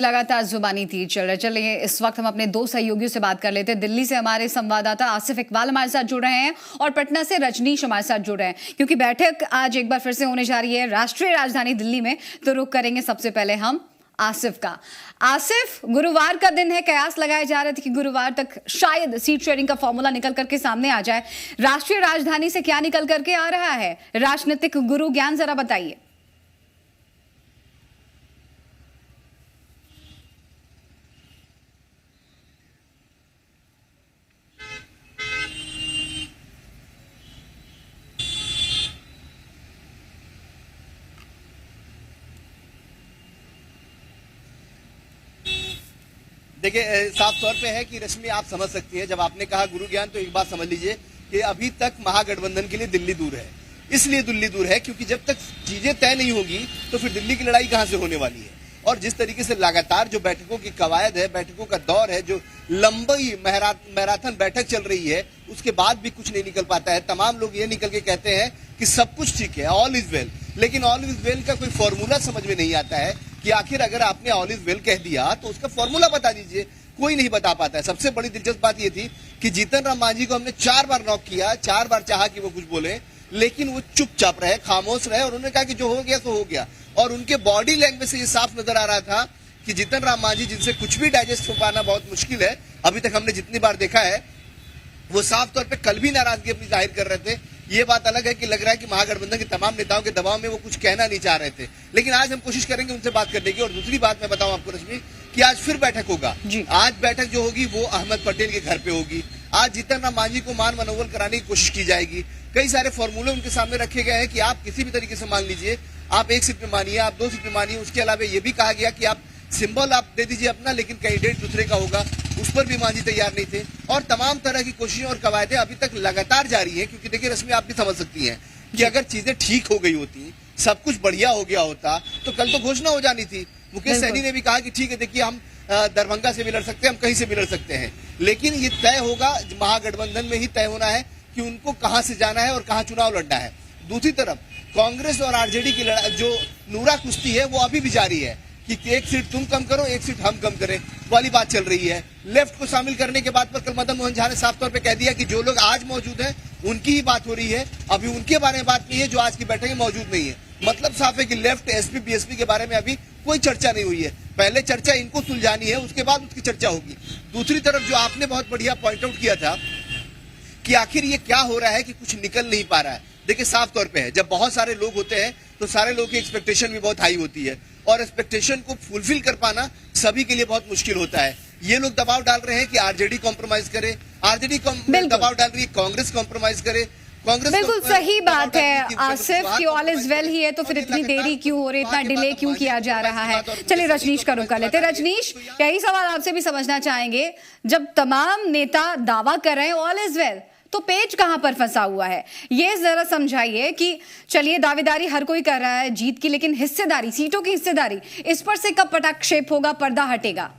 लगातार जुबानी तीर चल रहा है। चलिए इस वक्त हम अपने दो सहयोगियों से बात कर लेते हैं। दिल्ली से हमारे संवाददाता आसिफ इकबाल हमारे साथ जुड़ रहे हैं और पटना से रजनीश हमारे साथ जुड़ रहे हैं, क्योंकि बैठक आज एक बार फिर से होने जा रही है राष्ट्रीय राजधानी दिल्ली में। तो रुक करेंगे सबसे पहले हम आसिफ का। आसिफ, गुरुवार का दिन है, कयास लगाए जा रहे थे कि गुरुवार तक शायद सीट शेयरिंग का फॉर्मूला निकल करके सामने आ जाए। राष्ट्रीय राजधानी से क्या निकल करके आ रहा है? राजनीतिक गुरु ज्ञान जरा बताइए। देखिए, साफ तौर पे है कि रश्मि आप समझ सकती है, जब आपने कहा गुरु ज्ञान तो एक बात समझ लीजिए कि अभी तक महागठबंधन के लिए दिल्ली दूर है। इसलिए दिल्ली दूर है क्योंकि जब तक चीजें तय नहीं होंगी तो फिर दिल्ली की लड़ाई कहां से होने वाली है। और जिस तरीके से लगातार जो बैठकों की कवायद है, बैठकों का दौर है, जो लंबी मैराथन बैठक चल रही है, उसके बाद भी कुछ नहीं निकल पाता है। तमाम लोग ये निकल के कहते हैं कि सब कुछ ठीक है, ऑल इज वेल, लेकिन ऑल इज वेल का कोई फॉर्मूला समझ में नहीं आता है कि आखिर अगर आपने ऑल इज वेल कह दिया तो उसका फॉर्मूला बता दीजिए। कोई नहीं बता पाता है। सबसे बड़ी दिलचस्प बात यह थी कि जीतन राम मांझी को हमने 4 बार नॉक किया, 4 बार चाहा कि वो कुछ बोले, लेकिन वो चुपचाप रहे, खामोश रहे और उन्होंने कहा कि जो हो गया तो हो गया। और उनके बॉडी लैंग्वेज से ये साफ नजर आ रहा था कि जीतन राम मांझी, जिनसे कुछ भी डाइजेस्ट हो पाना बहुत मुश्किल है, अभी तक हमने जितनी बार देखा है, वो साफ तौर पे कल भी नाराजगी अपनी जाहिर कर रहे थे। ये बात अलग है कि लग रहा है कि महागठबंधन के तमाम नेताओं के दबाव में वो कुछ कहना नहीं चाह रहे थे, लेकिन आज हम कोशिश करेंगे उनसे बात करने की। और दूसरी बात मैं बताऊं आपको रश्मि कि आज फिर बैठक होगा। आज बैठक जो होगी वो अहमद पटेल के घर पे होगी। आज जीतन राम मांझी को मान मनोबल कराने की कोशिश की जाएगी। कई सारे फॉर्मूले उनके सामने रखे गए हैं कि आप किसी भी तरीके से मान लीजिए, आप 1 सीट में मानिए, आप 2 सीट में मानिए। उसके अलावा ये भी कहा गया कि आप सिंबल आप दे दीजिए अपना, लेकिन कैंडिडेट दूसरे का होगा। उस पर भी मांझी तैयार नहीं थे। और तमाम तरह की कोशिशें और कवायदें अभी तक लगातार जारी है, क्योंकि देखिए रश्मि, आप भी समझ सकती हैं कि अगर चीजें ठीक हो गई होती, सब कुछ बढ़िया हो गया होता, तो कल तो घोषणा हो जानी थी। मुकेश सहनी ने भी कहा कि ठीक है, देखिए हम दरभंगा से भी लड़ सकते हैं, हम कहीं से भी लड़ सकते हैं, लेकिन ये तय होगा, महागठबंधन में ही तय होना है कि उनको कहां से जाना है और कहां चुनाव लड़ना है। दूसरी तरफ कांग्रेस और आरजेडी की जो नूरा कुश्ती है वो अभी भी जारी है कि 1 सीट तुम कम करो, 1 सीट हम कम करें वाली बात चल रही है। लेफ्ट को शामिल करने के बाद पर कल मदन मोहन झा ने साफ तौर पे कह दिया कि जो लोग आज मौजूद हैं उनकी ही बात हो रही है, अभी उनके बारे में बात नहीं है जो आज की बैठक में मौजूद नहीं है। मतलब साफ है कि लेफ्ट, एसपी, बीएसपी के बारे में अभी कोई चर्चा नहीं हुई है। पहले चर्चा इनको सुलझानी है, उसके बाद उसकी चर्चा होगी। दूसरी तरफ जो आपने बहुत बढ़िया पॉइंट आउट किया था कि आखिर ये क्या हो रहा है कि कुछ निकल नहीं पा रहा है। देखिए, साफ तौर पे है, जब बहुत सारे लोग होते हैं तो सारे लोगों की एक्सपेक्टेशन भी बहुत हाई होती है और एक्सपेक्टेशन को फुलफिल कर पाना सभी के लिए बहुत मुश्किल होता है। ये लोग दबाव डाल रहे हैं कि आरजेडी कॉम्प्रोमाइज करे, आरजेडी दबाव डाल रही है कांग्रेस कॉम्प्रोमाइज करे। कांग्रेस बिल्कुल सही बात है आसिफ कि ऑल इज वेल ही है, तो फिर इतनी देरी क्यों हो रही, इतना डिले क्यों किया जा रहा है? चलिए रजनीश का रुख कर लेते हैं। रजनीश, यही सवाल आपसे भी समझना चाहेंगे, जब तमाम नेता दावा कर रहे हैं ऑल इज वेल, तो पेच कहां पर फंसा हुआ है? ये जरा समझाइए कि चलिए दावेदारी हर कोई कर रहा है जीत की, लेकिन हिस्सेदारी, सीटों की हिस्सेदारी, इस पर से कब पटाक्षेप होगा, पर्दा हटेगा?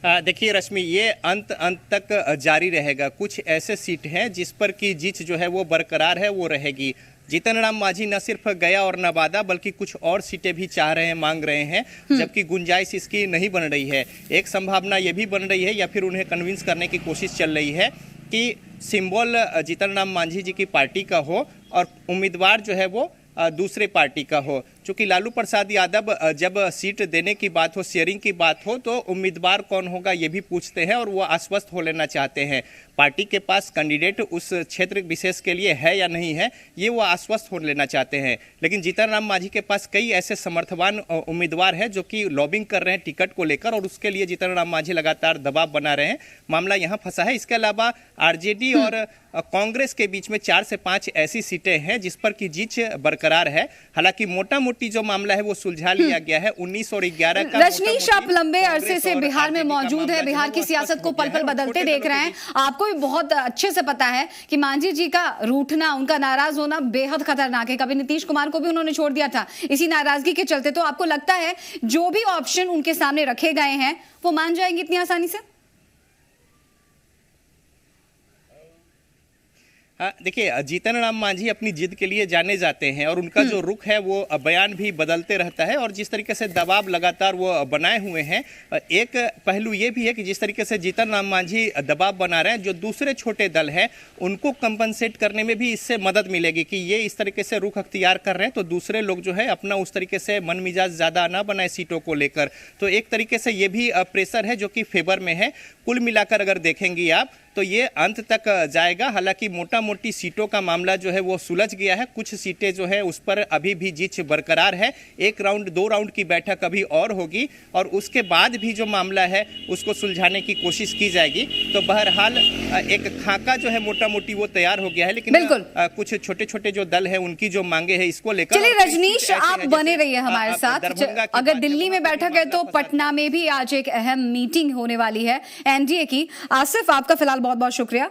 देखिए रश्मि, ये अंत तक जारी रहेगा। कुछ ऐसे सीट हैं जिस पर की जीत जो है वो बरकरार है, वो रहेगी। जीतन राम मांझी न सिर्फ गया और नवादा बल्कि कुछ और सीटें भी चाह रहे हैं, मांग रहे हैं, जबकि गुंजाइश इसकी नहीं बन रही है। एक संभावना ये भी बन रही है या फिर उन्हें कन्विंस करने की कोशिश चल रही है कि सिंबल जीतन राम मांझी जी की पार्टी का हो और उम्मीदवार जो है वो दूसरे पार्टी का हो। चूंकि लालू प्रसाद यादव जब सीट देने की बात हो, शेयरिंग की बात हो, तो उम्मीदवार कौन होगा ये भी पूछते हैं और वो आश्वस्त हो लेना चाहते हैं। पार्टी के पास कैंडिडेट उस क्षेत्र विशेष के लिए है या नहीं है, ये वो आश्वस्त हो लेना चाहते हैं। लेकिन जीतन राम मांझी के पास कई ऐसे समर्थवान उम्मीदवार हैं जो कि लॉबिंग कर रहे हैं टिकट को लेकर, और उसके लिए जीतन राम मांझी लगातार दबाव बना रहे हैं। मामला यहाँ फंसा है। इसके अलावा आरजेडी और कांग्रेस के बीच में 4 से 5 ऐसी सीटें हैं जिस पर की जीत बरकरार है। हालांकि मोटा मोटी जो मामला है वो सुलझा लिया गया है। 19 और 11 का। रजनीश, आप लंबे अरसे से बिहार में मौजूद है, बिहार की सियासत को पल पल बदलते देख रहे हैं। आपको भी बहुत अच्छे से पता है कि मांझी जी का रूठना, उनका नाराज होना बेहद खतरनाक है। कभी नीतीश कुमार को भी उन्होंने छोड़ दिया था इसी नाराजगी के चलते। तो आपको लगता है जो भी ऑप्शन उनके सामने रखे गए हैं वो मान जाएंगे इतनी आसानी से? देखिए, जीतन राम मांझी अपनी जिद के लिए जाने जाते हैं और उनका जो रुख है वो बयान भी बदलते रहता है और जिस तरीके से दबाव लगातार वो बनाए हुए हैं, एक पहलू ये भी है कि जिस तरीके से जीतन राम मांझी दबाव बना रहे हैं, जो दूसरे छोटे दल हैं उनको कंपनसेट करने में भी इससे मदद मिलेगी कि ये इस तरीके से रुख अख्तियार कर रहे हैं तो दूसरे लोग जो है अपना उस तरीके से मन मिजाज ज्यादा ना बनाए सीटों को लेकर। तो एक तरीके से ये भी प्रेशर है जो कि फेवर में है। कुल मिलाकर अगर देखेंगी आप तो ये अंत तक जाएगा। हालांकि मोटा मोटी सीटों का मामला जो है वो सुलझ गया है, कुछ सीटें जो है उस पर अभी भी जीत बरकरार है। 1 राउंड 2 राउंड की बैठक अभी और होगी और उसके बाद भी जो मामला है उसको सुलझाने की कोशिश की जाएगी। तो बहरहाल एक खाका जो है मोटा मोटी वो तैयार हो गया है, लेकिन कुछ छोटे छोटे जो दल है उनकी जो मांगे है इसको लेकर। चलिए रजनीश, आप बने रहिए हमारे साथ। अगर दिल्ली में बैठक है तो पटना में भी आज एक अहम मीटिंग होने वाली है एनडीए की। आसिफ, आपका फिलहाल बहुत बहुत शुक्रिया।